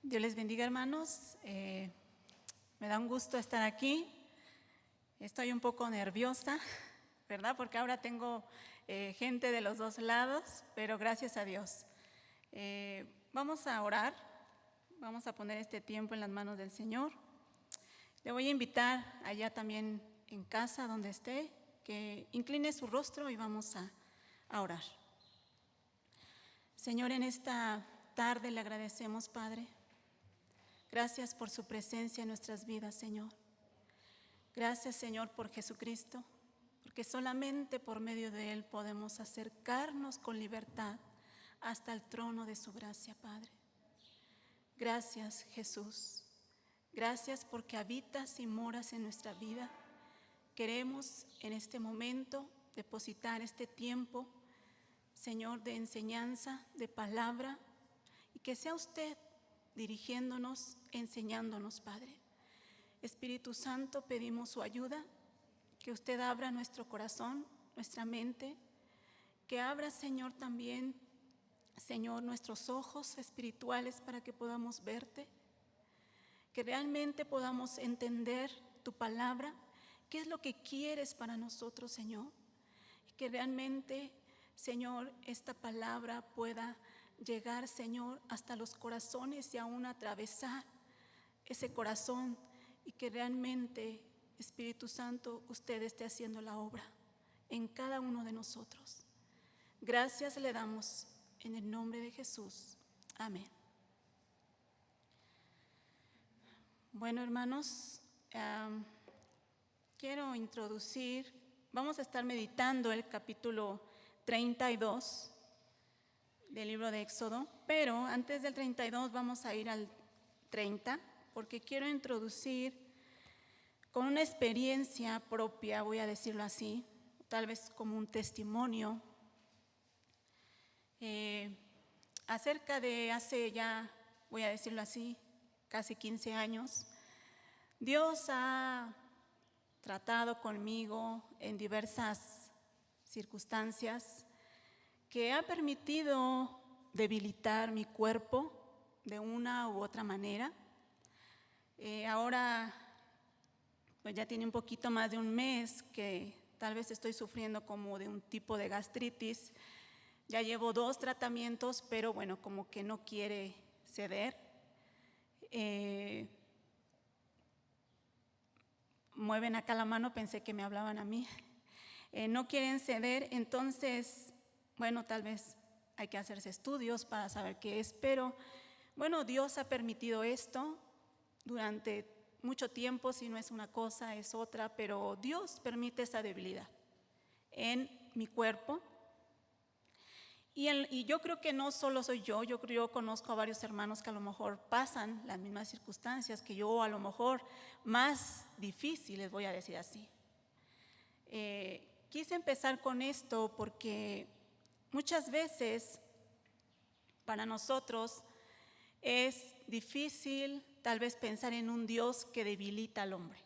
Dios les bendiga, hermanos. Me da un gusto estar aquí. Estoy un poco nerviosa, ¿verdad? Porque ahora tengo gente de los dos lados, pero gracias a Dios. Vamos a orar, vamos a poner este tiempo en las manos del Señor. Le voy a invitar allá también en casa, donde esté, que incline su rostro y vamos a orar. Señor, en esta tarde le agradecemos, Padre. Gracias por su presencia en nuestras vidas, Señor. Gracias, Señor, por Jesucristo, porque solamente por medio de Él podemos acercarnos con libertad hasta el trono de su gracia, Padre. Gracias, Jesús. Gracias porque habitas y moras en nuestra vida. Queremos en este momento depositar este tiempo, Señor, de enseñanza, de palabra, y que sea usted dirigiéndonos, enseñándonos, Padre. Espíritu Santo, pedimos su ayuda, que usted abra nuestro corazón, nuestra mente, que abra, Señor, también, Señor, nuestros ojos espirituales para que podamos verte, que realmente podamos entender tu palabra, qué es lo que quieres para nosotros, Señor, y que realmente, Señor, esta palabra pueda llegar, Señor, hasta los corazones y aún atravesar ese corazón, y que realmente, Espíritu Santo, usted esté haciendo la obra en cada uno de nosotros. Gracias le damos en el nombre de Jesús. Amén. Bueno, hermanos, quiero introducir, vamos a estar meditando el capítulo 32 del libro de Éxodo, pero antes del 32 vamos a ir al 30, porque quiero introducir con una experiencia propia, voy a decirlo así, tal vez como un testimonio, acerca de hace ya, voy a decirlo así, casi 15 años, Dios ha tratado conmigo en diversas circunstancias que ha permitido debilitar mi cuerpo de una u otra manera. Ahora pues ya tiene un poquito más de un mes que tal vez estoy sufriendo como de un tipo de gastritis. Ya llevo 2 tratamientos, pero bueno, como que no quiere ceder. Mueven acá la mano, pensé que me hablaban a mí. No quieren ceder, entonces, bueno, tal vez hay que hacerse estudios para saber qué es, pero bueno, Dios ha permitido esto durante mucho tiempo. Si no es una cosa, es otra, pero Dios permite esa debilidad en mi cuerpo. Y yo creo que no solo soy yo conozco a varios hermanos que a lo mejor pasan las mismas circunstancias que yo, a lo mejor más difíciles, voy a decir así. Quise empezar con esto porque muchas veces para nosotros es difícil tal vez pensar en un Dios que debilita al hombre.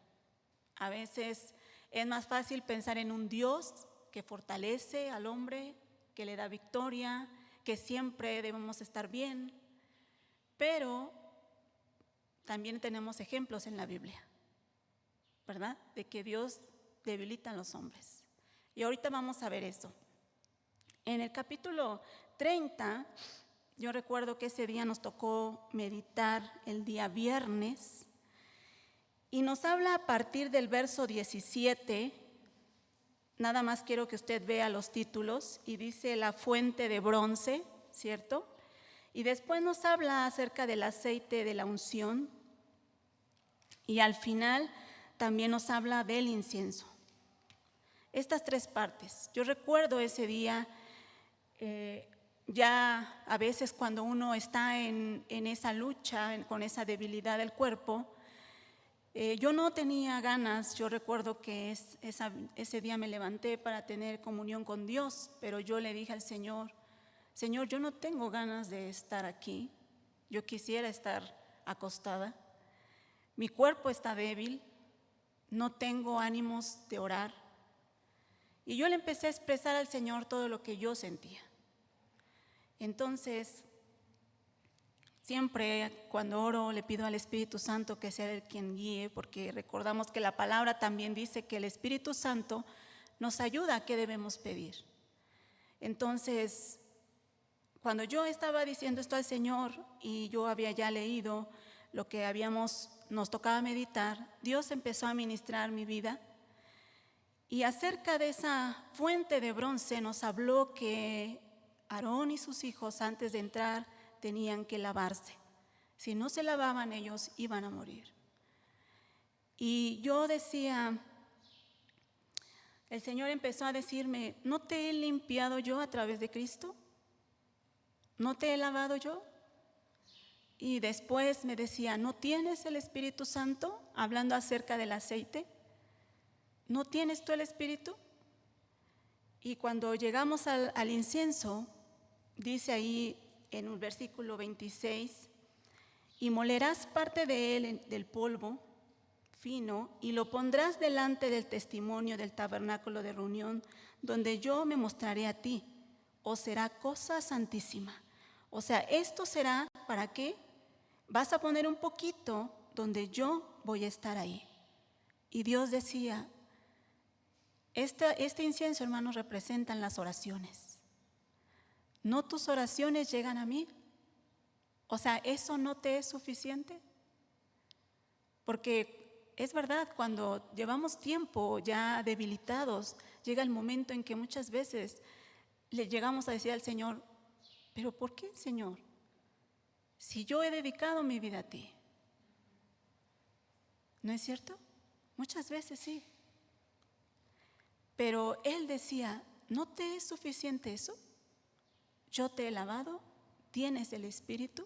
A veces es más fácil pensar en un Dios que fortalece al hombre, que le da victoria, que siempre debemos estar bien. Pero también tenemos ejemplos en la Biblia, ¿verdad? De que Dios debilita a los hombres. Y ahorita vamos a ver eso. En el capítulo 30, yo recuerdo que ese día nos tocó meditar el día viernes y nos habla a partir del verso 17. Nada más quiero que usted vea los títulos y dice la fuente de bronce, ¿cierto? Y después nos habla acerca del aceite de la unción y al final también nos habla del incienso. Estas 3 partes. Yo recuerdo ese día, ya a veces cuando uno está en esa lucha, con esa debilidad del cuerpo, yo no tenía ganas. Yo recuerdo que ese día me levanté para tener comunión con Dios, pero yo le dije al Señor, Señor, yo no tengo ganas de estar aquí, yo quisiera estar acostada, mi cuerpo está débil, no tengo ánimos de orar. Y yo le empecé a expresar al Señor todo lo que yo sentía. Entonces, siempre cuando oro le pido al Espíritu Santo que sea el quien guíe, porque recordamos que la palabra también dice que el Espíritu Santo nos ayuda a qué debemos pedir. Entonces, cuando yo estaba diciendo esto al Señor y yo había ya leído lo que nos tocaba meditar, Dios empezó a ministrar mi vida. Y acerca de esa fuente de bronce nos habló que Aarón y sus hijos antes de entrar tenían que lavarse. Si no se lavaban, ellos iban a morir. Y yo decía, el Señor empezó a decirme, ¿no te he limpiado yo a través de Cristo? ¿No te he lavado yo? Y después me decía, ¿no tienes el Espíritu Santo? Hablando acerca del aceite. ¿No tienes tú el Espíritu? Y cuando llegamos al incienso, dice ahí en el versículo 26, y molerás parte de él del polvo fino y lo pondrás delante del testimonio del tabernáculo de reunión, donde yo me mostraré a ti, o será cosa santísima. O sea, esto será, ¿para qué? Vas a poner un poquito donde yo voy a estar ahí. Y Dios decía, este incienso, hermanos, representan las oraciones. ¿No tus oraciones llegan a mí? O sea, ¿eso no te es suficiente? Porque es verdad, cuando llevamos tiempo ya debilitados, llega el momento en que muchas veces le llegamos a decir al Señor, ¿pero por qué, Señor? Si yo he dedicado mi vida a ti. ¿No es cierto? Muchas veces sí. Pero Él decía, ¿no te es suficiente eso? Yo te he lavado, tienes el Espíritu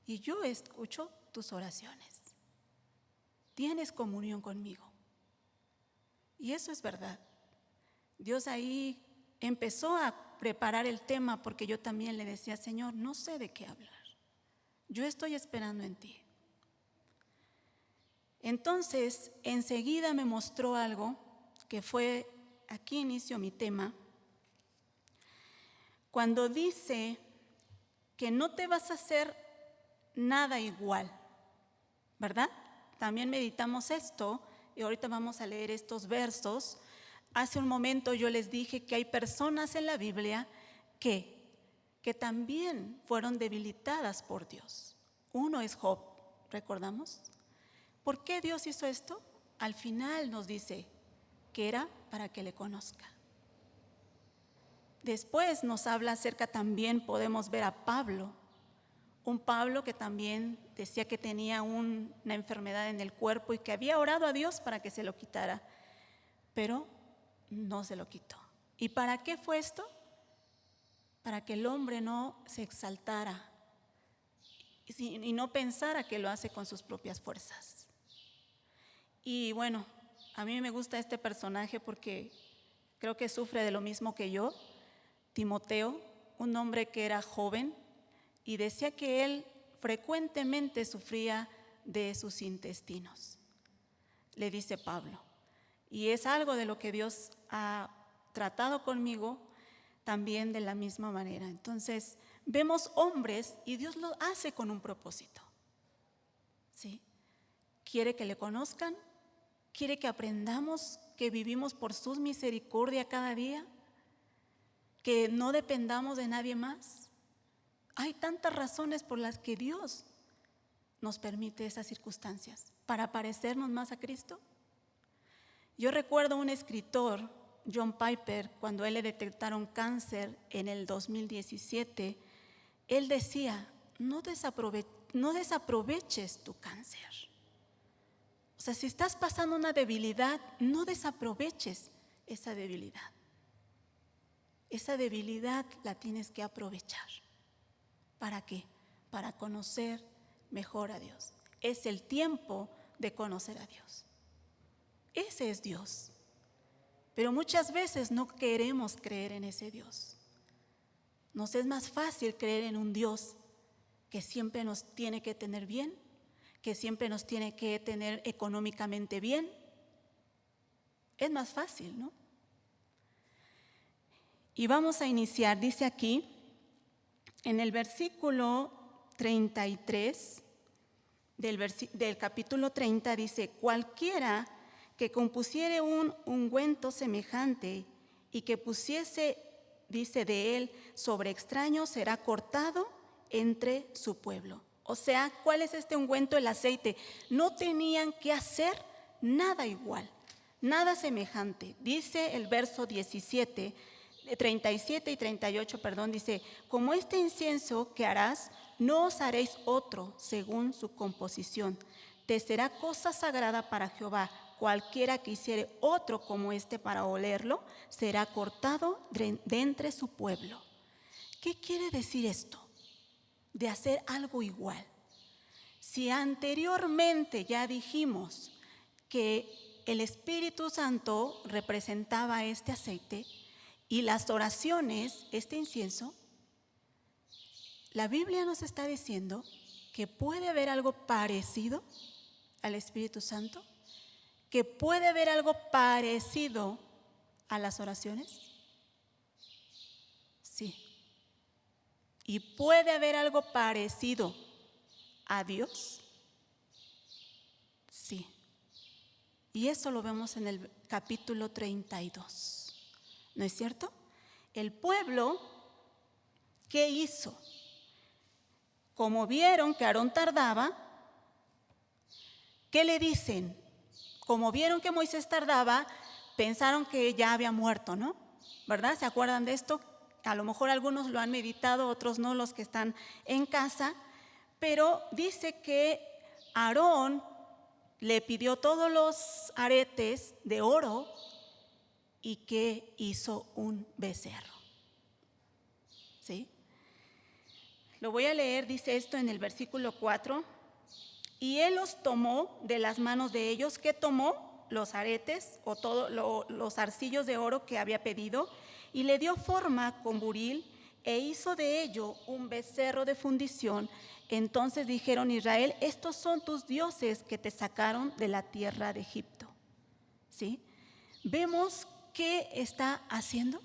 y yo escucho tus oraciones. Tienes comunión conmigo. Y eso es verdad. Dios ahí empezó a preparar el tema porque yo también le decía, Señor, no sé de qué hablar. Yo estoy esperando en ti. Entonces, enseguida me mostró algo que fue, aquí inicio mi tema, cuando dice que no te vas a hacer nada igual, ¿verdad? También meditamos esto y ahorita vamos a leer estos versos. Hace un momento yo les dije que hay personas en la Biblia que también fueron debilitadas por Dios. Uno es Job, ¿recordamos? ¿Por qué Dios hizo esto? Al final nos dice que era para que le conozca. Después nos habla acerca también, podemos ver a Pablo, un Pablo que también decía que tenía una enfermedad en el cuerpo y que había orado a Dios para que se lo quitara, pero no se lo quitó. ¿Y para qué fue esto? Para que el hombre no se exaltara y no pensara que lo hace con sus propias fuerzas. Y bueno, a mí me gusta este personaje porque creo que sufre de lo mismo que yo. Timoteo, un hombre que era joven y decía que él frecuentemente sufría de sus intestinos, le dice Pablo. Y es algo de lo que Dios ha tratado conmigo también de la misma manera. Entonces, vemos hombres y Dios lo hace con un propósito. ¿Sí? Quiere que le conozcan, quiere que aprendamos que vivimos por su misericordia cada día, que no dependamos de nadie más. Hay tantas razones por las que Dios nos permite esas circunstancias, para parecernos más a Cristo. Yo recuerdo un escritor, John Piper, cuando él le detectaron cáncer en el 2017, él decía, no desaproveches tu cáncer. O sea, si estás pasando una debilidad, no desaproveches esa debilidad. Esa debilidad la tienes que aprovechar. ¿Para qué? Para conocer mejor a Dios. Es el tiempo de conocer a Dios. Ese es Dios. Pero muchas veces no queremos creer en ese Dios. Nos es más fácil creer en un Dios que siempre nos tiene que tener bien, que siempre nos tiene que tener económicamente bien. Es más fácil, ¿no? Y vamos a iniciar, dice aquí, en el versículo 33 del capítulo 30 dice: cualquiera que compusiere un ungüento semejante y que pusiese, dice, de él sobre extraños, será cortado entre su pueblo. O sea, ¿cuál es este ungüento? El aceite. No tenían que hacer nada igual, nada semejante. Dice el verso 37 y 38, dice: como este incienso que harás, no os haréis otro según su composición. Te será cosa sagrada para Jehová. Cualquiera que hiciere otro como este para olerlo, será cortado de entre su pueblo. ¿Qué quiere decir esto de hacer algo igual? Si anteriormente ya dijimos que el Espíritu Santo representaba este aceite y las oraciones, este incienso, la Biblia nos está diciendo que puede haber algo parecido al Espíritu Santo, que puede haber algo parecido a las oraciones. Sí. ¿Y puede haber algo parecido a Dios? Sí. Y eso lo vemos en el capítulo 32. ¿No es cierto? El pueblo, ¿qué hizo? Como vieron que Aarón tardaba, ¿qué le dicen? Como vieron que Moisés tardaba, pensaron que ya había muerto, ¿no? ¿Verdad? ¿Se acuerdan de esto? A lo mejor algunos lo han meditado, otros no, los que están en casa. Pero dice que Aarón le pidió todos los aretes de oro y que hizo un becerro. ¿Sí? Lo voy a leer, dice esto en el versículo 4. Y él los tomó de las manos de ellos. ¿Qué tomó? Los aretes o todos los arcillos de oro que había pedido, y le dio forma con buril e hizo de ello un becerro de fundición. Entonces dijeron: Israel, estos son tus dioses que te sacaron de la tierra de Egipto. ¿Sí? ¿Vemos qué está haciendo?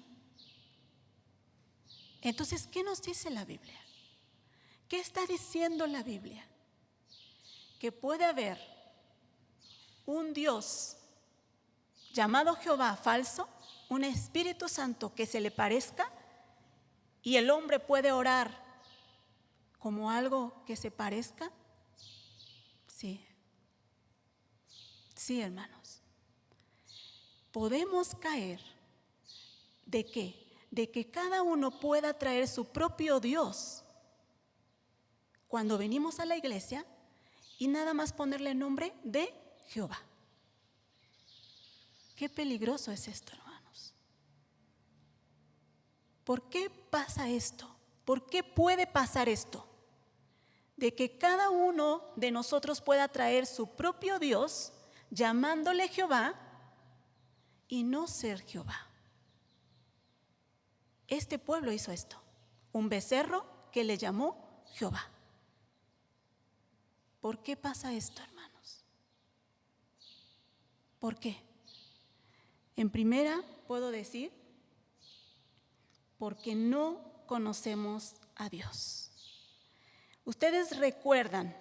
Entonces, ¿qué nos dice la Biblia? ¿Qué está diciendo la Biblia? Que puede haber un Dios llamado Jehová falso, un Espíritu Santo que se le parezca, y el hombre puede orar como algo que se parezca. Sí. Sí, hermanos. Podemos caer ¿de qué? De que cada uno pueda traer su propio Dios cuando venimos a la iglesia y nada más ponerle nombre de Jehová. Qué peligroso es esto, hermanos. ¿Por qué pasa esto? ¿Por qué puede pasar esto? De que cada uno de nosotros pueda traer su propio Dios llamándole Jehová y no ser Jehová. Este pueblo hizo esto, un becerro que le llamó Jehová. ¿Por qué pasa esto, hermanos? ¿Por qué? En primera, puedo decir, porque no conocemos a Dios. Ustedes recuerdan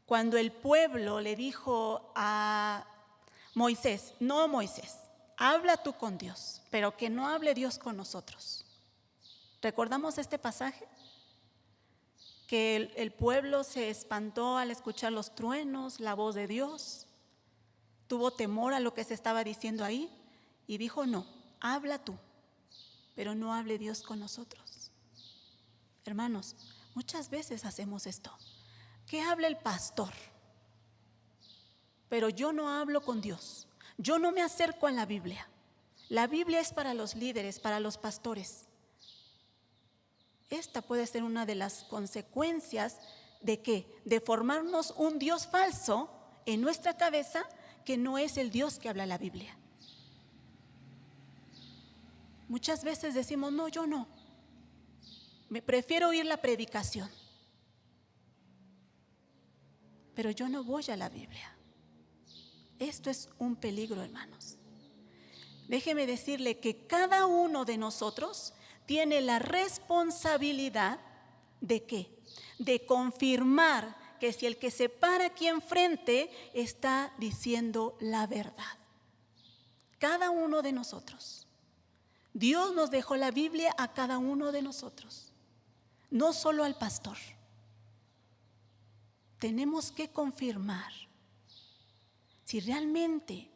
cuando el pueblo le dijo a Moisés: no, Moisés, habla tú con Dios, pero que no hable Dios con nosotros. ¿Recordamos este pasaje? Que el pueblo se espantó al escuchar los truenos, la voz de Dios. Tuvo temor a lo que se estaba diciendo ahí y dijo: no, habla tú, pero no hable Dios con nosotros. Hermanos, muchas veces hacemos esto. ¿Qué habla el pastor? Pero yo no hablo con Dios. Yo no me acerco a la Biblia. La Biblia es para los líderes, para los pastores. Esta puede ser una de las consecuencias de ¿qué? De formarnos un Dios falso en nuestra cabeza que no es el Dios que habla la Biblia. Muchas veces decimos: no, yo no. Me prefiero oír la predicación. Pero yo no voy a la Biblia. Esto es un peligro, hermanos. Déjeme decirle que cada uno de nosotros tiene la responsabilidad ¿de qué? de confirmar que si el que se para aquí enfrente está diciendo la verdad. Cada uno de nosotros. Dios nos dejó la Biblia a cada uno de nosotros, no solo al pastor. Tenemos que confirmar si realmente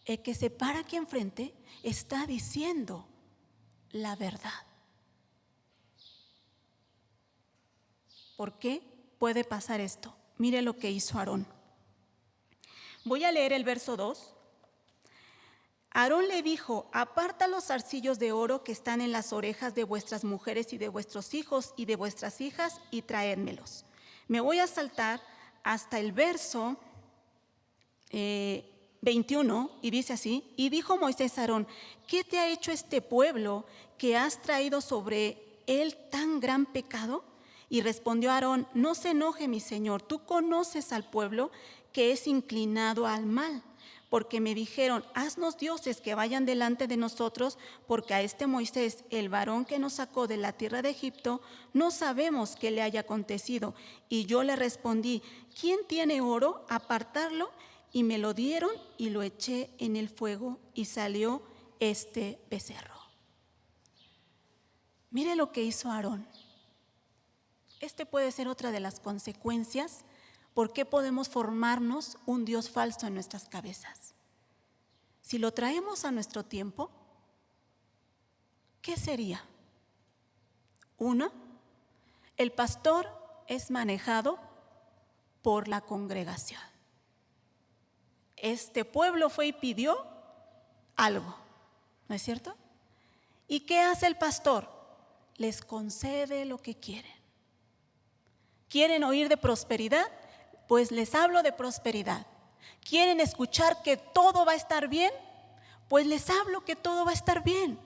el que se para aquí enfrente está diciendo la verdad. ¿Por qué puede pasar esto? Mire lo que hizo Aarón. Voy a leer el verso 2. Aarón le dijo: aparta los zarcillos de oro que están en las orejas de vuestras mujeres y de vuestros hijos y de vuestras hijas y traédmelos. Me voy a saltar hasta el verso 21 y dice así: y dijo Moisés a Aarón: ¿qué te ha hecho este pueblo que has traído sobre él tan gran pecado? Y respondió Aarón: no se enoje, mi señor, tú conoces al pueblo que es inclinado al mal, porque me dijeron: haznos dioses que vayan delante de nosotros, porque a este Moisés, el varón que nos sacó de la tierra de Egipto, no sabemos qué le haya acontecido. Y yo le respondí: ¿quién tiene oro? Apartarlo. Y me lo dieron y lo eché en el fuego y salió este becerro. Mire lo que hizo Aarón. Este puede ser otra de las consecuencias por qué podemos formarnos un Dios falso en nuestras cabezas. Si lo traemos a nuestro tiempo, ¿qué sería? Uno, el pastor es manejado por la congregación. Este pueblo fue y pidió algo, ¿no es cierto? ¿Y qué hace el pastor? Les concede lo que quieren. ¿Quieren oír de prosperidad? Pues les hablo de prosperidad. ¿Quieren escuchar que todo va a estar bien? Pues les hablo que todo va a estar bien.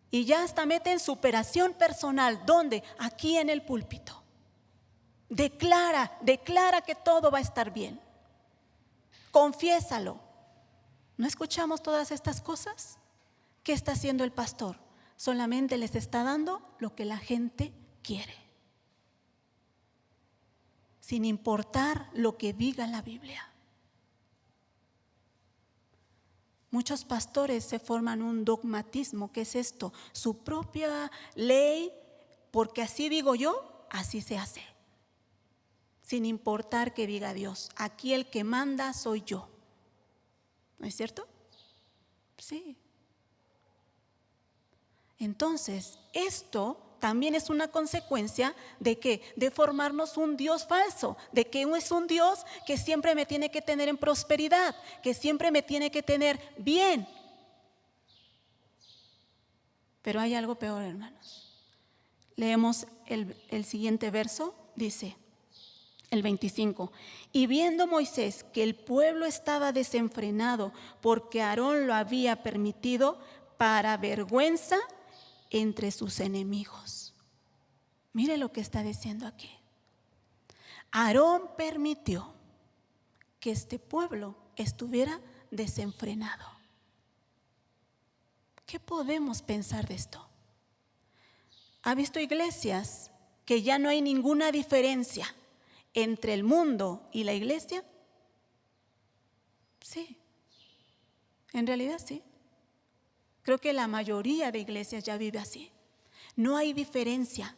Y ya hasta meten superación personal. ¿Dónde? Aquí en el púlpito. Declara que todo va a estar bien. Confiésalo. ¿No escuchamos todas estas cosas? ¿Qué está haciendo el pastor? Solamente les está dando lo que la gente quiere, sin importar lo que diga la Biblia. Muchos pastores se forman un dogmatismo. ¿Qué es esto? Su propia ley, porque así digo yo, así se hace. Sin importar que diga Dios, aquí el que manda soy yo. ¿No es cierto? Sí. Entonces, esto también es una consecuencia de que de formarnos un Dios falso, de que es un Dios que siempre me tiene que tener en prosperidad, que siempre me tiene que tener bien. Pero hay algo peor, hermanos. Leemos el siguiente verso, dice el 25: y viendo Moisés que el pueblo estaba desenfrenado porque Aarón lo había permitido, para vergüenza entre sus enemigos. Mire lo que está diciendo aquí. Aarón permitió que este pueblo estuviera desenfrenado. ¿Qué podemos pensar de esto? ¿Ha visto iglesias que ya no hay ninguna diferencia entre el mundo y la iglesia? Sí, en realidad sí. Creo que la mayoría de iglesias ya vive así. No hay diferencia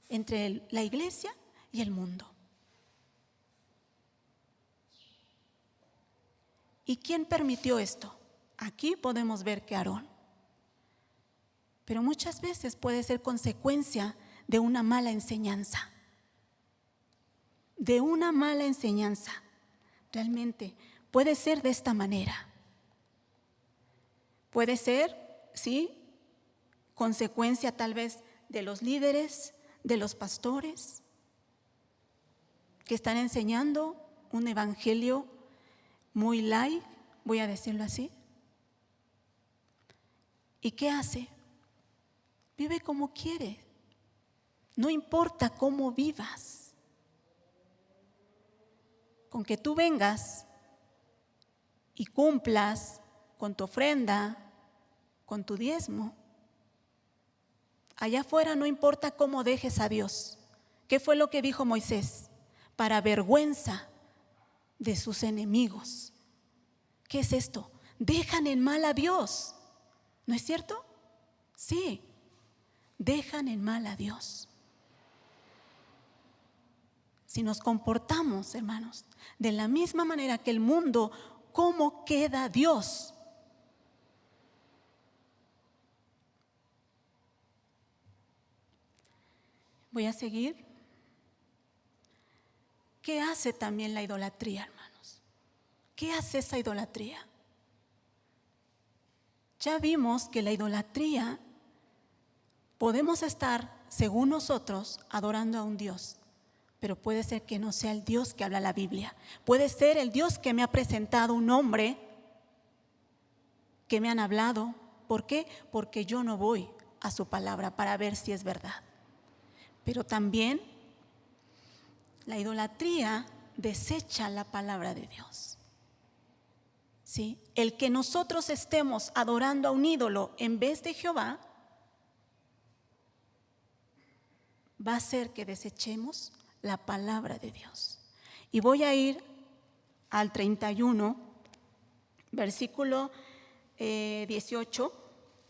entre la iglesia y el mundo. ¿Y quién permitió esto? Aquí podemos ver que Aarón. Pero muchas veces puede ser consecuencia de una mala enseñanza. De una mala enseñanza. Realmente puede ser de esta manera. Puede ser, sí, consecuencia tal vez de los líderes, de los pastores, que están enseñando un evangelio muy light, voy a decirlo así. ¿Y qué hace? Vive como quiere. No importa cómo vivas. Con que tú vengas y cumplas con tu ofrenda, con tu diezmo, Allá afuera no importa cómo dejes a Dios. ¿Qué fue lo que dijo Moisés? Para vergüenza de sus enemigos. ¿Qué es esto? Dejan en mal a Dios. ¿No es cierto? Sí, dejan en mal a Dios. Si nos comportamos, hermanos, de la misma manera que el mundo, ¿cómo queda Dios? Voy a seguir. ¿Qué hace también la idolatría, hermanos? ¿Qué hace esa idolatría? Ya vimos que la idolatría, podemos estar, según nosotros, adorando a un Dios, pero puede ser que no sea el Dios que habla la Biblia. Puede ser el Dios que me ha presentado un hombre, que me han hablado. ¿Por qué? Porque yo no voy a su palabra para ver si es verdad. Pero también la idolatría desecha la palabra de Dios. ¿Sí? El que nosotros estemos adorando a un ídolo en vez de Jehová va a hacer que desechemos la palabra de Dios. Y voy a ir al 31, versículo 18,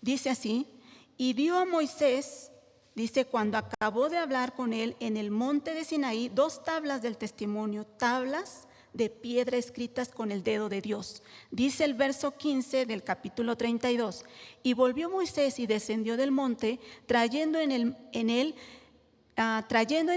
dice así: y dio a Moisés, dice, cuando acabó de hablar con él en el monte de Sinaí, 2 tablas del testimonio, tablas de piedra escritas con el dedo de Dios. Dice el verso 15 del capítulo 32, y volvió Moisés y descendió del monte, trayendo en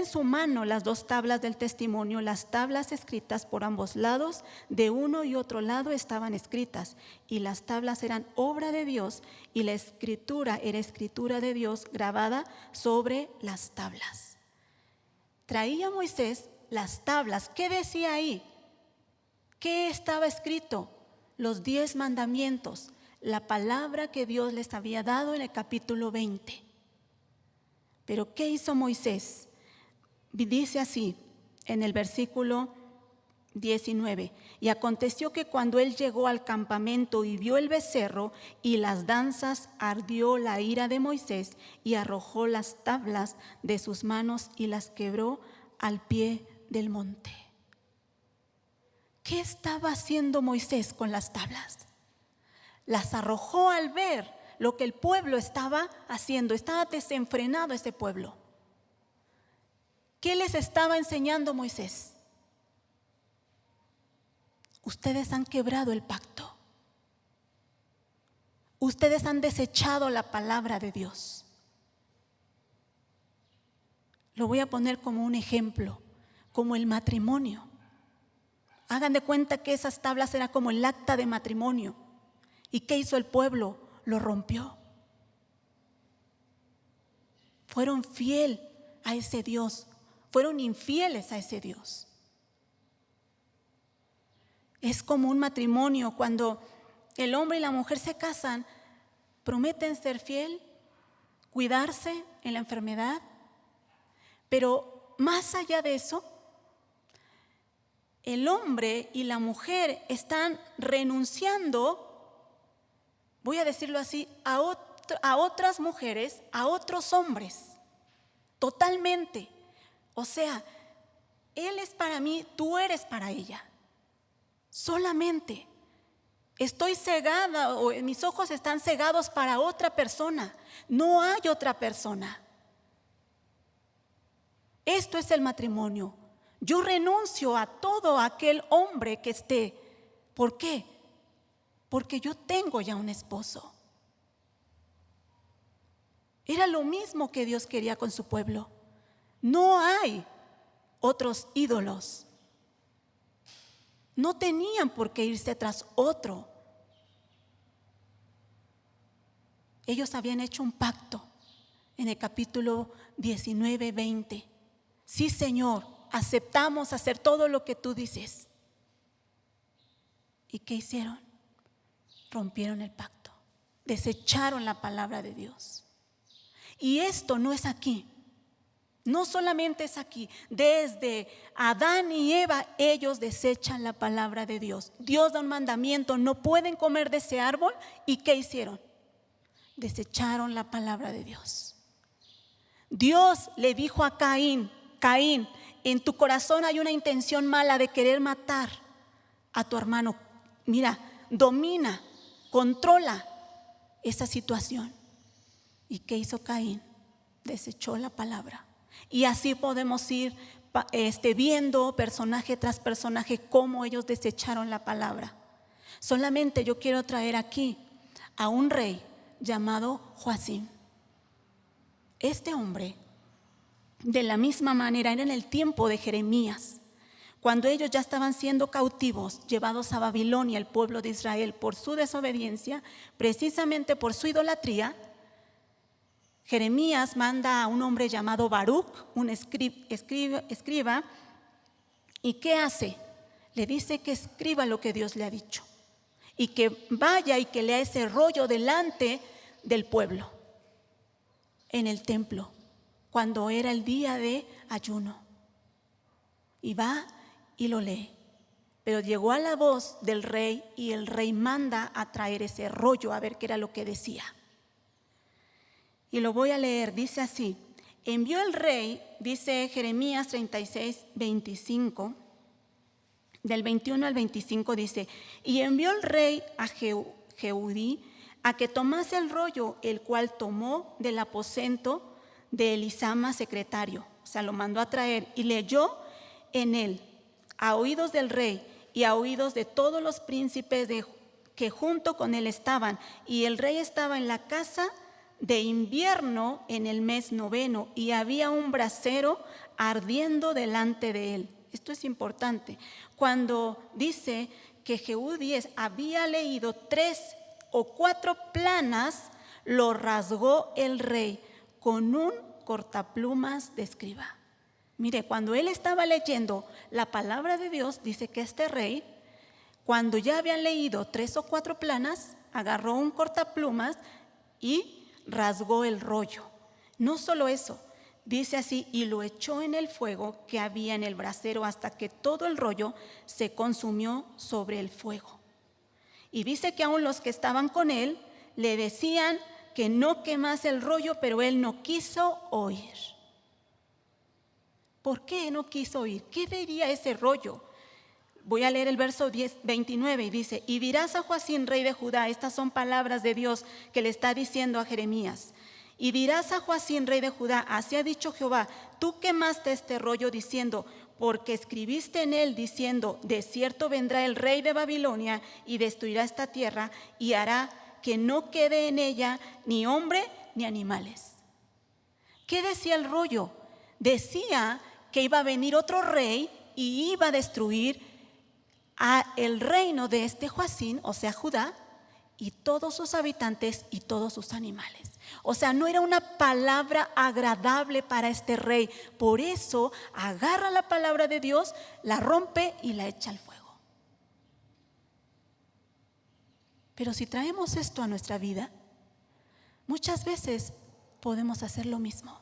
su mano las 2 tablas del testimonio, las tablas escritas por ambos lados, de uno y otro lado estaban escritas, y las tablas eran obra de Dios, y la escritura era escritura de Dios grabada sobre las tablas. Traía Moisés las tablas. ¿Qué decía ahí? ¿Qué estaba escrito? Los 10 mandamientos, la palabra que Dios les había dado en el capítulo 20. Pero ¿qué hizo Moisés? Dice así en el versículo 19: y aconteció que cuando él llegó al campamento y vio el becerro y las danzas, ardió la ira de Moisés y arrojó las tablas de sus manos y las quebró al pie del monte. ¿Qué estaba haciendo Moisés con las tablas? Las arrojó al ver lo que el pueblo estaba haciendo. Estaba desenfrenado ese pueblo. ¿Qué les estaba enseñando Moisés? Ustedes han quebrado el pacto. Ustedes han desechado la palabra de Dios. Lo voy a poner como un ejemplo, como el matrimonio. Hagan de cuenta que esas tablas eran como el acta de matrimonio. ¿Y qué hizo el pueblo? Lo rompió. Fueron fieles a ese Dios. Fueron infieles a ese Dios. Es como un matrimonio. Cuando el hombre y la mujer se casan, prometen ser fiel, cuidarse en la enfermedad. Pero más allá de eso, el hombre y la mujer están renunciando, voy a decirlo así, a otras mujeres, a otros hombres, totalmente. O sea, él es para mí, tú eres para ella. Solamente estoy cegada, o mis ojos están cegados para otra persona. No hay otra persona. Esto es el matrimonio. Yo renuncio a todo aquel hombre que esté. ¿Por qué? Porque yo tengo ya un esposo. Era lo mismo que Dios quería con su pueblo. No hay otros ídolos. No tenían por qué irse tras otro. Ellos habían hecho un pacto en el capítulo 19, 20. Sí, Señor, aceptamos hacer todo lo que tú dices. ¿Y qué hicieron? Rompieron el pacto, desecharon la palabra de Dios. Y esto no es aquí, no solamente es aquí. Desde Adán y Eva, ellos desechan la palabra de Dios. Dios da un mandamiento: no pueden comer de ese árbol. ¿Y qué hicieron? Desecharon la palabra de Dios. Dios le dijo a Caín: Caín, en tu corazón hay una intención mala de querer matar a tu hermano. Mira, domina, controla esa situación. ¿Y qué hizo Caín? Desechó la palabra. Y así podemos ir viendo personaje tras personaje cómo ellos desecharon la palabra. Solamente yo quiero traer aquí a un rey llamado Joacim. Este hombre, de la misma manera, era en el tiempo de Jeremías, cuando ellos ya estaban siendo cautivos, llevados a Babilonia, el pueblo de Israel, por su desobediencia, precisamente por su idolatría. Jeremías manda a un hombre llamado Baruch, un escriba, ¿y qué hace? Le dice que escriba lo que Dios le ha dicho y que vaya y que lea ese rollo delante del pueblo en el templo, cuando era el día de ayuno. Y va y lo lee. Pero llegó a la voz del rey y el rey manda a traer ese rollo a ver qué era lo que decía. Y lo voy a leer, dice así: envió el rey, dice Jeremías 36, 25, del 21 al 25 dice: y envió el rey a Jehudí a que tomase el rollo, el cual tomó del aposento de Elisama, secretario. O sea, lo mandó a traer y leyó en él a oídos del rey y a oídos de todos los príncipes que junto con él estaban. Y el rey estaba en la casa de invierno en el mes 9 y había un brasero ardiendo delante de él. Esto es importante. Cuando dice que Jehudí había leído 3 o 4 planas, lo rasgó el rey con un cortaplumas de escriba. Mire, cuando él estaba leyendo la palabra de Dios, dice que este rey, cuando ya habían leído 3 o 4 planas, agarró un cortaplumas y rasgó el rollo. No solo eso, dice así: y lo echó en el fuego que había en el brasero hasta que todo el rollo se consumió sobre el fuego. Y dice que aún los que estaban con él le decían que no quemase el rollo, pero él no quiso oír. ¿Por qué no quiso oír? ¿Qué diría ese rollo? Voy a leer el verso 29 y dice: y dirás a Joacim, rey de Judá, estas son palabras de Dios que le está diciendo a Jeremías. Y dirás a Joacim, rey de Judá: así ha dicho Jehová, tú quemaste este rollo diciendo, porque escribiste en él diciendo, de cierto vendrá el rey de Babilonia y destruirá esta tierra y hará que no quede en ella ni hombre ni animales. ¿Qué decía el rollo? Decía que iba a venir otro rey y iba a destruir el reino de este Joacim, o sea Judá, y todos sus habitantes y todos sus animales. O sea, no era una palabra agradable para este rey. Por eso agarra la palabra de Dios, la rompe y la echa al fuego. Pero si traemos esto a nuestra vida, muchas veces podemos hacer lo mismo.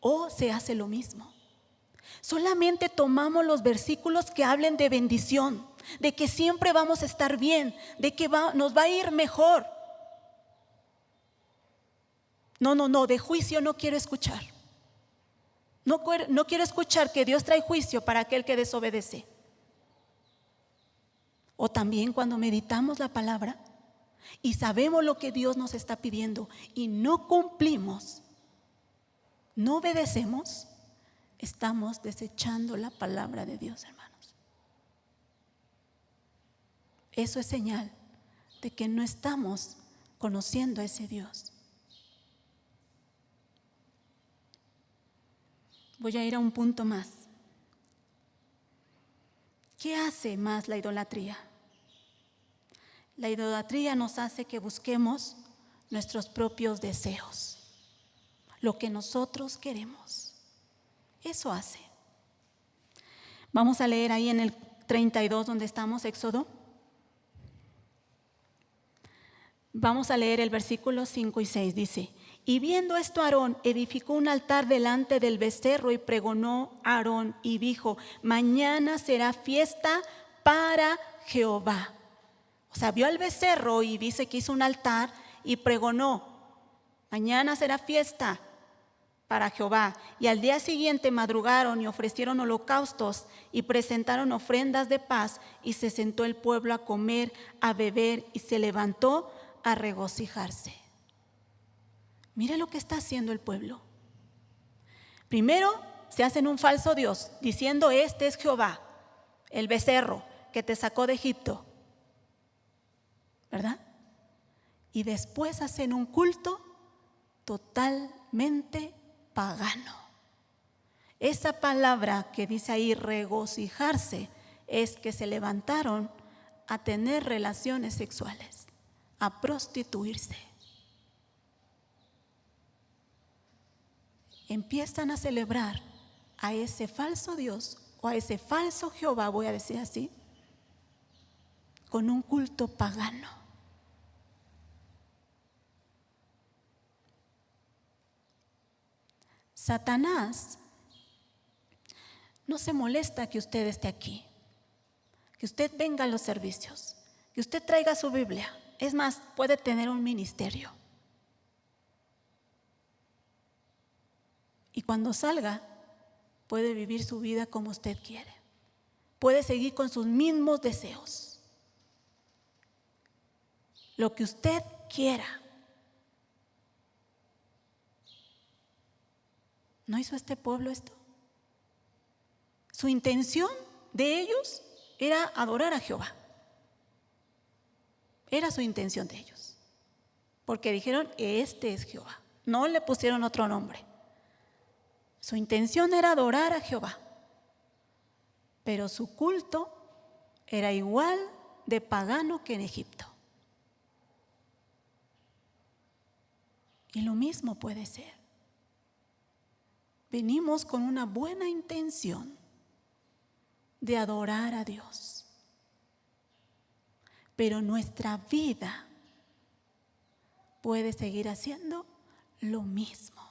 O se hace lo mismo. Solamente tomamos los versículos que hablen de bendición, de que siempre vamos a estar bien, de que nos va a ir mejor. No, de juicio no quiero escuchar. No quiero escuchar que Dios trae juicio para aquel que desobedece. O también cuando meditamos la palabra y sabemos lo que Dios nos está pidiendo y no cumplimos, no obedecemos, estamos desechando la palabra de Dios, hermanos. Eso es señal de que no estamos conociendo a ese Dios. Voy a ir a un punto más. ¿Qué hace más la idolatría? La idolatría nos hace que busquemos nuestros propios deseos, lo que nosotros queremos. Eso hace. Vamos a leer ahí en el 32 donde estamos, Éxodo. Vamos a leer el versículo 5 y 6, dice: y viendo esto Aarón edificó un altar delante del becerro y pregonó a Aarón y dijo: mañana será fiesta para Jehová. O sea, vio al becerro y dice que hizo un altar y pregonó: Mañana será fiesta para Jehová. Y al día siguiente madrugaron y ofrecieron holocaustos y presentaron ofrendas de paz, y se sentó el pueblo a comer, a beber, y se levantó a regocijarse. Mira lo que está haciendo el pueblo. Primero se hacen un falso Dios, diciendo: este es Jehová, el becerro que te sacó de Egipto, ¿verdad? Y después hacen un culto totalmente pagano. Esa palabra que dice ahí, regocijarse, es que se levantaron a tener relaciones sexuales, a prostituirse. Empiezan a celebrar a ese falso Dios, o a ese falso Jehová, voy a decir así, con un culto pagano. Satanás no se molesta que usted esté aquí, que usted venga a los servicios, que usted traiga su Biblia. Es más, puede tener un ministerio. Y cuando salga, puede vivir su vida como usted quiere. Puede seguir con sus mismos deseos. Lo que usted quiera. ¿No hizo este pueblo esto? Su intención de ellos era adorar a Jehová. Era su intención de ellos. Porque dijeron: este es Jehová. No le pusieron otro nombre. Su intención era adorar a Jehová. Pero su culto era igual de pagano que en Egipto. Y lo mismo puede ser. Venimos con una buena intención de adorar a Dios, pero nuestra vida puede seguir haciendo lo mismo.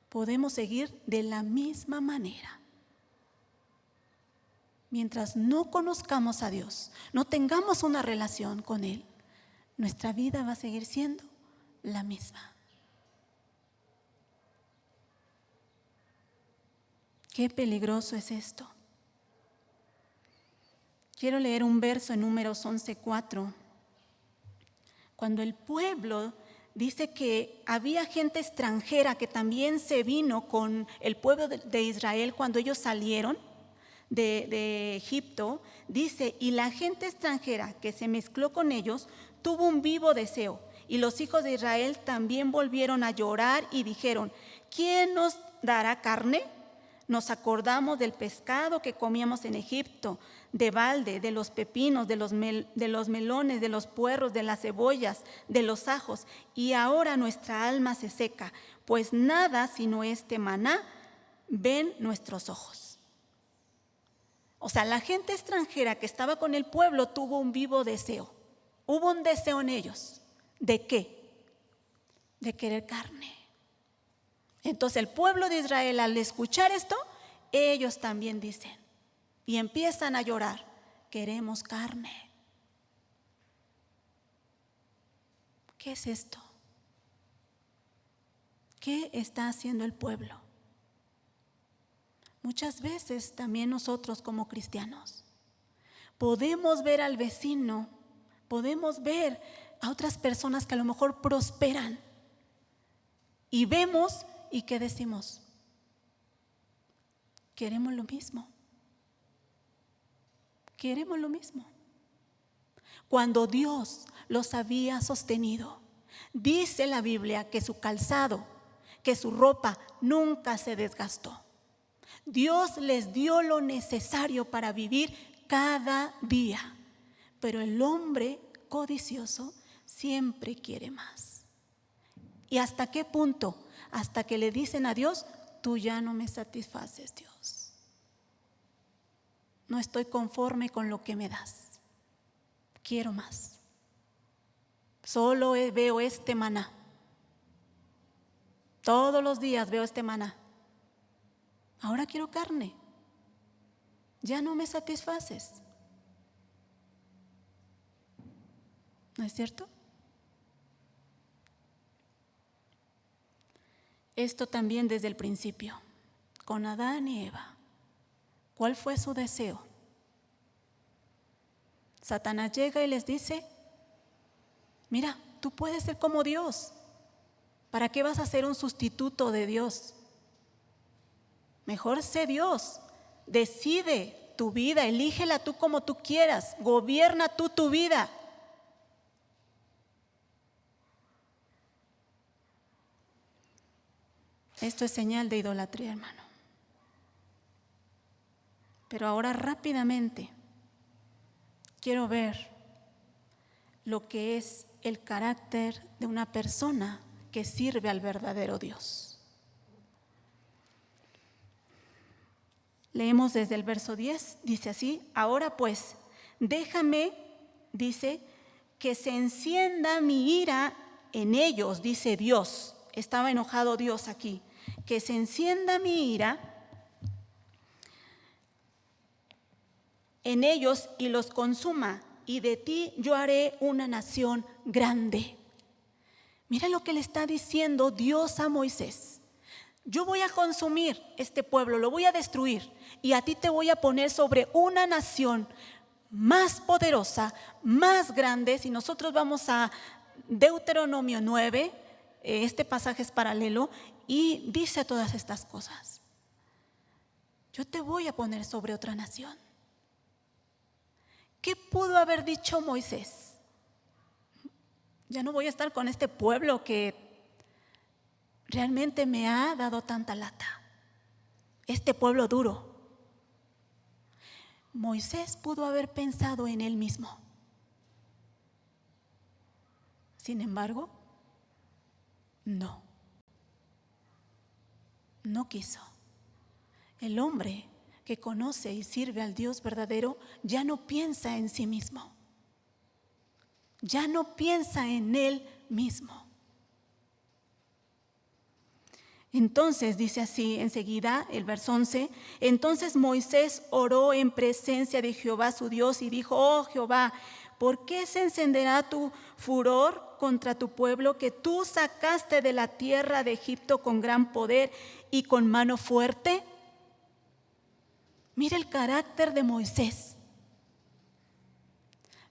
Podemos seguir de la misma manera. Mientras no conozcamos a Dios, no tengamos una relación con Él, nuestra vida va a seguir siendo la misma. Qué peligroso es esto. Quiero leer un verso en Números 11:4. Cuando el pueblo dice que había gente extranjera que también se vino con el pueblo de Israel cuando ellos salieron de Egipto, dice: y la gente extranjera que se mezcló con ellos tuvo un vivo deseo, y los hijos de Israel también volvieron a llorar y dijeron: ¿quién nos dará carne? Nos acordamos del pescado que comíamos en Egipto, de balde, de los pepinos, de los melones, de los puerros, de las cebollas, de los ajos, y ahora nuestra alma se seca, pues nada sino este maná ven nuestros ojos. O sea, la gente extranjera que estaba con el pueblo tuvo un vivo deseo. Hubo un deseo en ellos. ¿De qué? De querer carne. Entonces el pueblo de Israel, al escuchar esto, ellos también dicen y empiezan a llorar: queremos carne. ¿Qué es esto? ¿Qué está haciendo el pueblo? Muchas veces también nosotros como cristianos podemos ver al vecino, podemos ver a otras personas que a lo mejor prosperan, y vemos, ¿y qué decimos? Queremos lo mismo. Queremos lo mismo. Cuando Dios los había sostenido, dice la Biblia que su calzado, que su ropa nunca se desgastó. Dios les dio lo necesario para vivir cada día, pero el hombre codicioso siempre quiere más. ¿Y hasta qué punto? Hasta que le dicen a Dios: tú ya no me satisfaces, Dios. No estoy conforme con lo que me das. Quiero más. Solo veo este maná. Todos los días veo este maná. Ahora quiero carne. Ya no me satisfaces. ¿No es cierto? esto también desde el principio, con Adán y Eva. ¿Cuál fue su deseo? Satanás llega y les dice: mira, tú puedes ser como Dios. ¿Para qué vas a ser un sustituto de Dios? Mejor sé Dios. Decide tu vida, elígela tú como tú quieras, gobierna tú tu vida. Esto es señal de idolatría, hermano. Pero ahora rápidamente quiero ver lo que es el carácter de una persona que sirve al verdadero Dios. Leemos desde el verso 10, dice así: ahora pues, déjame, dice, que se encienda mi ira en ellos, dice Dios. Estaba enojado Dios aquí. Que se encienda mi ira en ellos y los consuma, y de ti yo haré una nación grande. Mira lo que le está diciendo Dios a Moisés. Yo voy a consumir este pueblo, lo voy a destruir, y a ti te voy a poner sobre una nación más poderosa, más grande. Si nosotros vamos a Deuteronomio 9, este pasaje es paralelo y dice todas estas cosas. Yo te voy a poner sobre otra nación. ¿Qué pudo haber dicho Moisés? Ya no voy a estar con este pueblo que realmente me ha dado tanta lata. Este pueblo duro. Moisés pudo haber pensado en él mismo. Sin embargo, no quiso. El hombre que conoce y sirve al Dios verdadero ya no piensa en sí mismo. Ya no piensa en él mismo. Entonces dice así enseguida el verso 11: entonces Moisés oró en presencia de Jehová su Dios y dijo: oh Jehová, ¿por qué se encenderá tu furor contra tu pueblo que tú sacaste de la tierra de Egipto con gran poder y con mano fuerte? Mira el carácter de Moisés.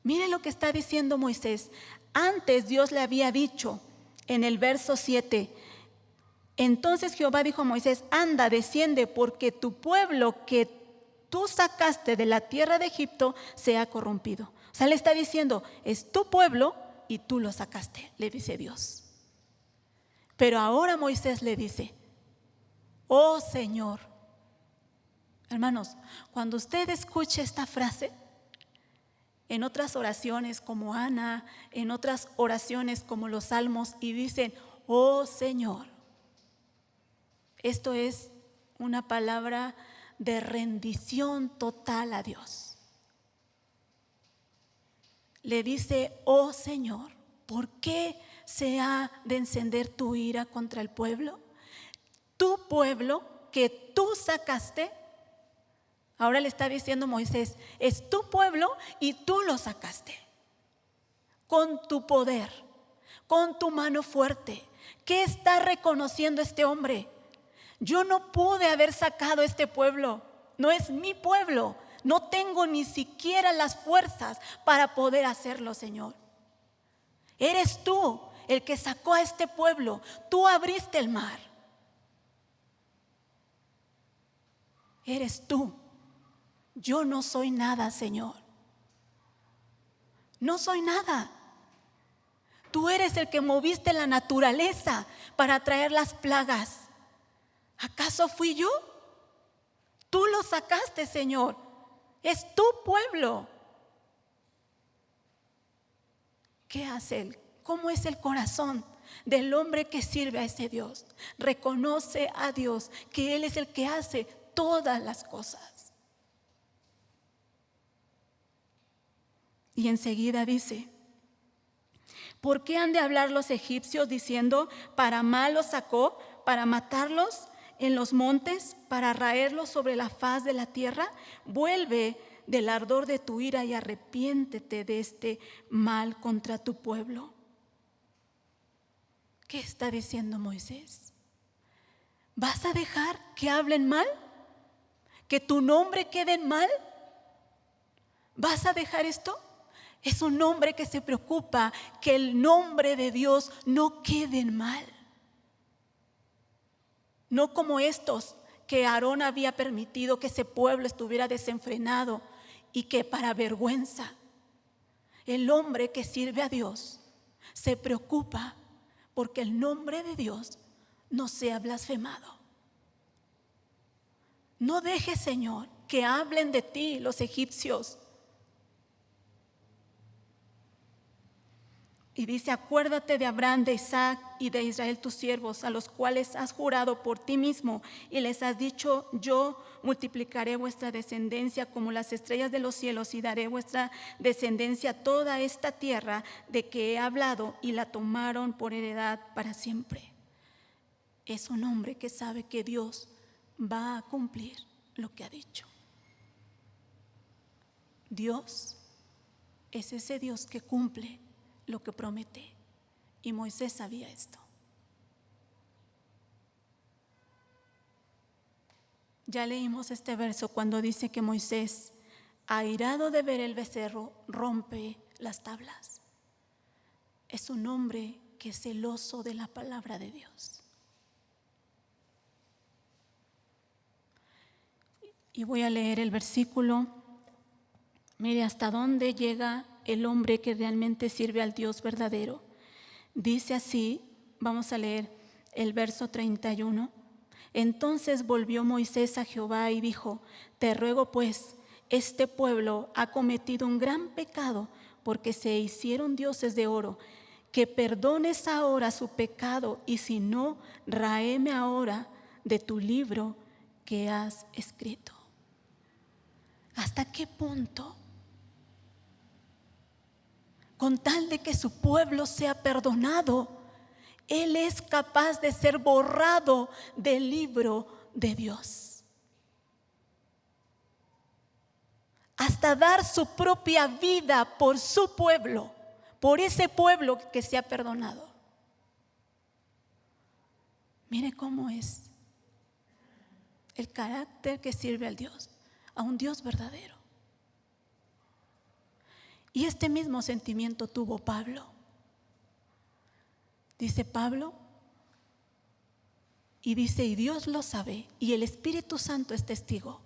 Mire lo que está diciendo Moisés. Antes Dios le había dicho en el verso 7: entonces Jehová dijo a Moisés: anda, desciende, porque tu pueblo que tú sacaste de la tierra de Egipto se ha corrompido. O sea, le está diciendo: es tu pueblo y tú lo sacaste, le dice Dios. Pero ahora Moisés le dice: oh Señor. Hermanos, cuando usted escuche esta frase, en otras oraciones como Ana, en otras oraciones como los Salmos, y dicen: oh Señor, esto es una palabra de rendición total a Dios. Le dice: oh Señor, ¿por qué se ha de encender tu ira contra el pueblo? Tu pueblo que tú sacaste. Ahora le está diciendo Moisés: es tu pueblo y tú lo sacaste. Con tu poder, con tu mano fuerte. ¿Qué está reconociendo este hombre? Yo no pude haber sacado este pueblo. No es mi pueblo. No tengo ni siquiera las fuerzas para poder hacerlo, Señor. Eres tú el que sacó a este pueblo. Tú abriste el mar. Eres tú. Yo no soy nada, Señor. No soy nada. Tú eres el que moviste la naturaleza para traer las plagas. ¿Acaso fui yo? Tú lo sacaste, Señor. Es tu pueblo. ¿Qué hace él? ¿Cómo es el corazón del hombre que sirve a ese Dios? Reconoce a Dios, que Él es el que hace todas las cosas. Y enseguida dice: ¿por qué han de hablar los egipcios diciendo: para mal los sacó, para matarlos en los montes, para raerlos sobre la faz de la tierra? Vuelve del ardor de tu ira y arrepiéntete de este mal contra tu pueblo. ¿Qué está diciendo Moisés? ¿Vas a dejar que hablen mal? ¿Que tu nombre quede en mal? ¿Vas a dejar esto? Es un hombre que se preocupa que el nombre de Dios no quede en mal. No como estos que Aarón había permitido que ese pueblo estuviera desenfrenado y que para vergüenza. El hombre que sirve a Dios se preocupa porque el nombre de Dios no sea blasfemado. No dejes, Señor, que hablen de ti los egipcios. Y dice: acuérdate de Abraham, de Isaac y de Israel tus siervos, a los cuales has jurado por ti mismo y les has dicho: yo multiplicaré vuestra descendencia como las estrellas de los cielos y daré vuestra descendencia a toda esta tierra de que he hablado, y la tomaron por heredad para siempre. Es un hombre que sabe que Dios va a cumplir lo que ha dicho. Dios es ese Dios que cumple lo que promete, y Moisés sabía esto. Ya leímos este verso cuando dice que Moisés, airado de ver el becerro, rompe las tablas. Es un hombre que es celoso de la palabra de Dios. Y voy a leer el versículo. Mire hasta dónde llega el hombre que realmente sirve al Dios verdadero. Dice así, vamos a leer el verso 31. Entonces volvió Moisés a Jehová y dijo: te ruego pues, este pueblo ha cometido un gran pecado, porque se hicieron dioses de oro, que perdones ahora su pecado, y si no, ráeme ahora de tu libro que has escrito. ¿Hasta qué punto? Con tal de que su pueblo sea perdonado, Él es capaz de ser borrado del libro de Dios. Hasta dar su propia vida por su pueblo, por ese pueblo que se ha perdonado. Mire cómo es el carácter que sirve al Dios, a un Dios verdadero. Y este mismo sentimiento tuvo Pablo. Dice Pablo, y dice: y Dios lo sabe, y el Espíritu Santo es testigo,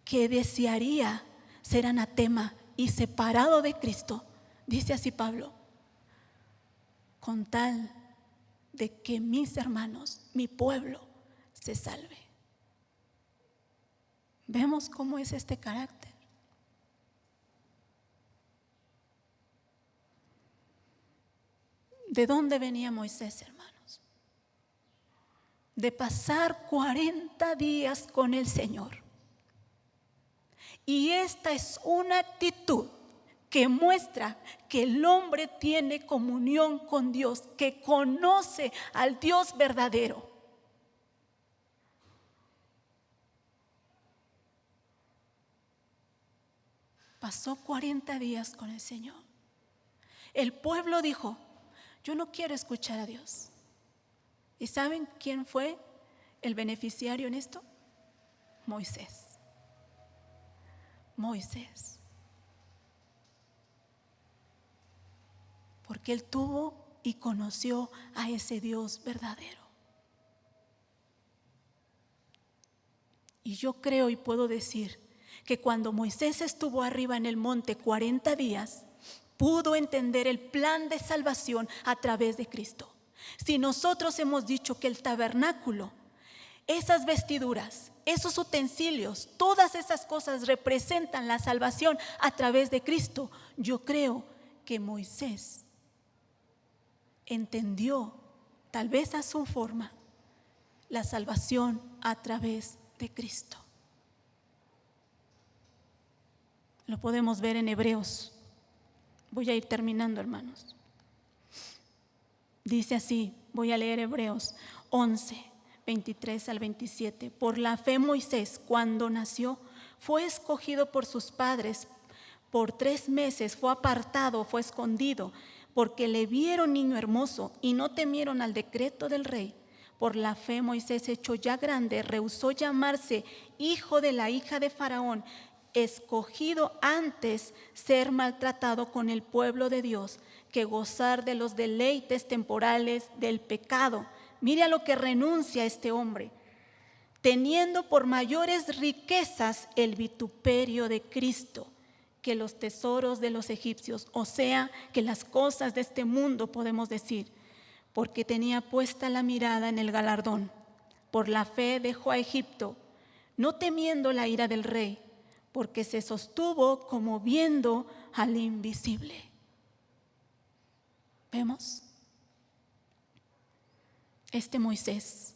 que desearía ser anatema y separado de Cristo, dice así Pablo, con tal de que mis hermanos, mi pueblo, se salve. Vemos cómo es este carácter. ¿De dónde venía Moisés, hermanos? De pasar 40 días con el Señor. Y esta es una actitud que muestra que el hombre tiene comunión con Dios, que conoce al Dios verdadero. Pasó 40 días con el Señor. El pueblo dijo: yo no quiero escuchar a Dios. ¿Y saben quién fue el beneficiario en esto? Moisés. Moisés. Porque él tuvo y conoció a ese Dios verdadero. Y yo creo y puedo decir que cuando Moisés estuvo arriba en el monte 40 días, pudo entender el plan de salvación a través de Cristo. Si nosotros hemos dicho que el tabernáculo, esas vestiduras, esos utensilios, todas esas cosas representan la salvación a través de Cristo, yo creo que Moisés entendió, tal vez a su forma, la salvación a través de Cristo. Lo podemos ver en Hebreos. Voy a ir terminando, hermanos. Dice así, voy a leer Hebreos 11, 23 al 27. Por la fe Moisés, cuando nació, fue escogido por sus padres. Por 3 meses fue apartado, fue escondido, porque le vieron niño hermoso y no temieron al decreto del rey, Por la fe Moisés, hecho ya grande, rehusó llamarse hijo de la hija de Faraón, escogido antes ser maltratado con el pueblo de Dios que gozar de los deleites temporales del pecado. Mire a lo que renuncia este hombre, teniendo por mayores riquezas el vituperio de Cristo que los tesoros de los egipcios, o sea, que las cosas de este mundo, podemos decir, porque tenía puesta la mirada en el galardón. Por la fe dejó a Egipto, no temiendo la ira del rey, porque se sostuvo como viendo al invisible. ¿Vemos? Este Moisés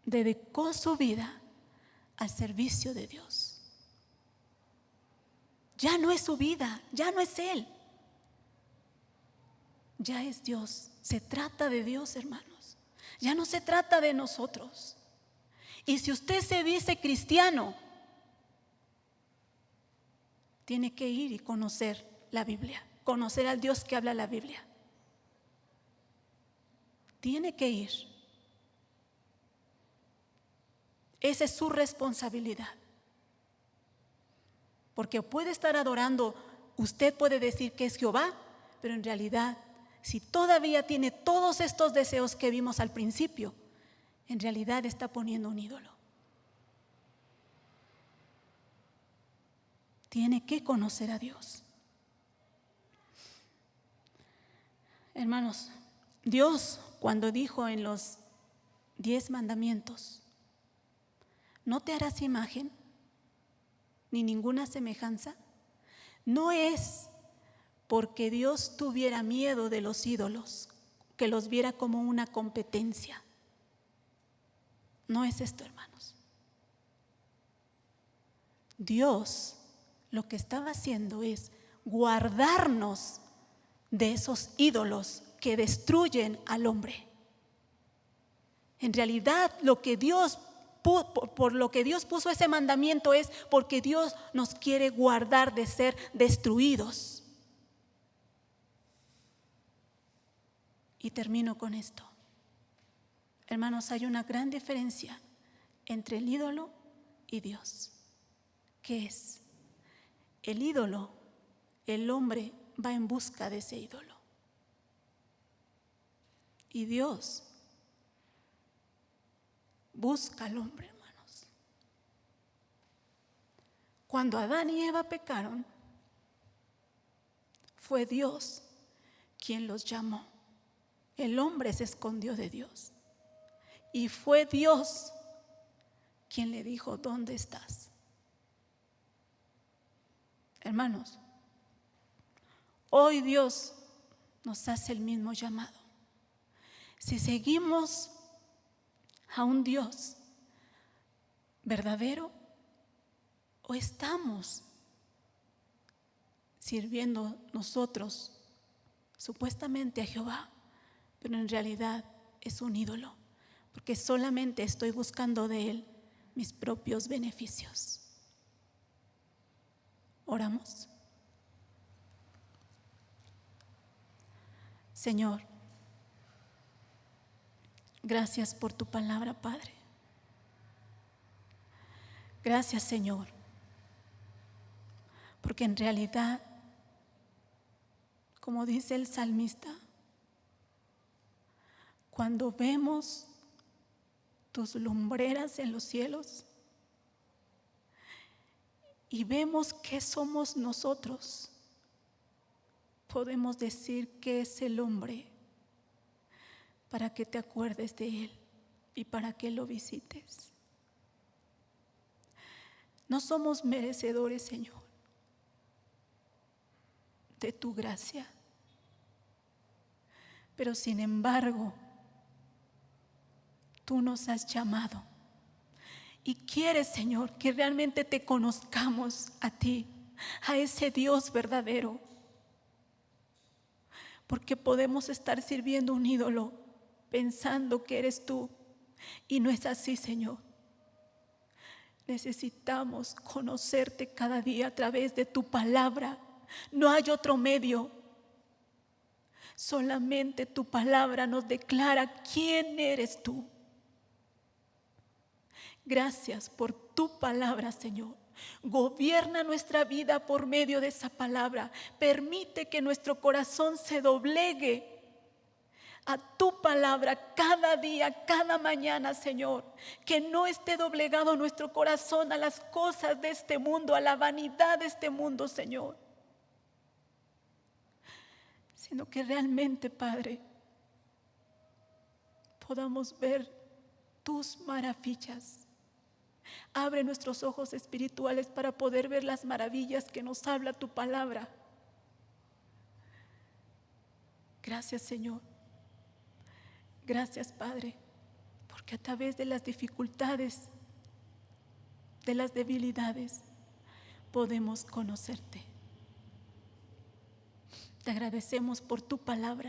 dedicó su vida al servicio de Dios. Ya no es su vida, ya no es él. Ya es Dios. Se trata de Dios, hermanos. Ya no se trata de nosotros. Y si usted se dice cristiano, tiene que ir y conocer la Biblia, conocer al Dios que habla la Biblia. Tiene que ir. Esa es su responsabilidad. Porque puede estar adorando, usted puede decir que es Jehová, pero en realidad, si todavía tiene todos estos deseos que vimos al principio, en realidad está poniendo un ídolo. Tiene que conocer a Dios. Hermanos, Dios cuando dijo en los 10 mandamientos, no te harás imagen ni ninguna semejanza, no es porque Dios tuviera miedo de los ídolos, que los viera como una competencia. No es esto, hermanos. Dios lo que estaba haciendo es guardarnos de esos ídolos que destruyen al hombre. En realidad, por lo que Dios puso ese mandamiento es porque Dios nos quiere guardar de ser destruidos. Y termino con esto. Hermanos, hay una gran diferencia entre el ídolo y Dios. ¿Qué es? El ídolo, el hombre va en busca de ese ídolo. Y Dios busca al hombre, hermanos. Cuando Adán y Eva pecaron, fue Dios quien los llamó. El hombre se escondió de Dios. Y fue Dios quien le dijo, ¿dónde estás? Hermanos, hoy Dios nos hace el mismo llamado. Si seguimos a un Dios verdadero o estamos sirviendo nosotros supuestamente a Jehová, pero en realidad es un ídolo, porque solamente estoy buscando de Él mis propios beneficios. Oramos. Señor, gracias por tu palabra, Padre. Gracias, Señor, porque en realidad, como dice el salmista, cuando vemos tus lumbreras en los cielos y vemos qué somos nosotros, podemos decir que es el hombre para que te acuerdes de él y para que lo visites. No somos merecedores, Señor, de tu gracia, pero sin embargo, tú nos has llamado y quieres, Señor, que realmente te conozcamos a ti, a ese Dios verdadero, porque podemos estar sirviendo un ídolo pensando que eres tú y no es así, Señor. Necesitamos conocerte cada día a través de tu palabra. No hay otro medio. Solamente tu palabra nos declara quién eres tú. Gracias por tu palabra, Señor. Gobierna nuestra vida por medio de esa palabra. Permite que nuestro corazón se doblegue a tu palabra cada día, cada mañana, Señor. Que no esté doblegado nuestro corazón a las cosas de este mundo, a la vanidad de este mundo, Señor. Sino que realmente, Padre, podamos ver tus maravillas. Abre nuestros ojos espirituales para poder ver las maravillas que nos habla tu palabra. Gracias, Señor. Gracias, Padre, porque a través de las dificultades, de las debilidades, podemos conocerte. Te agradecemos por tu palabra.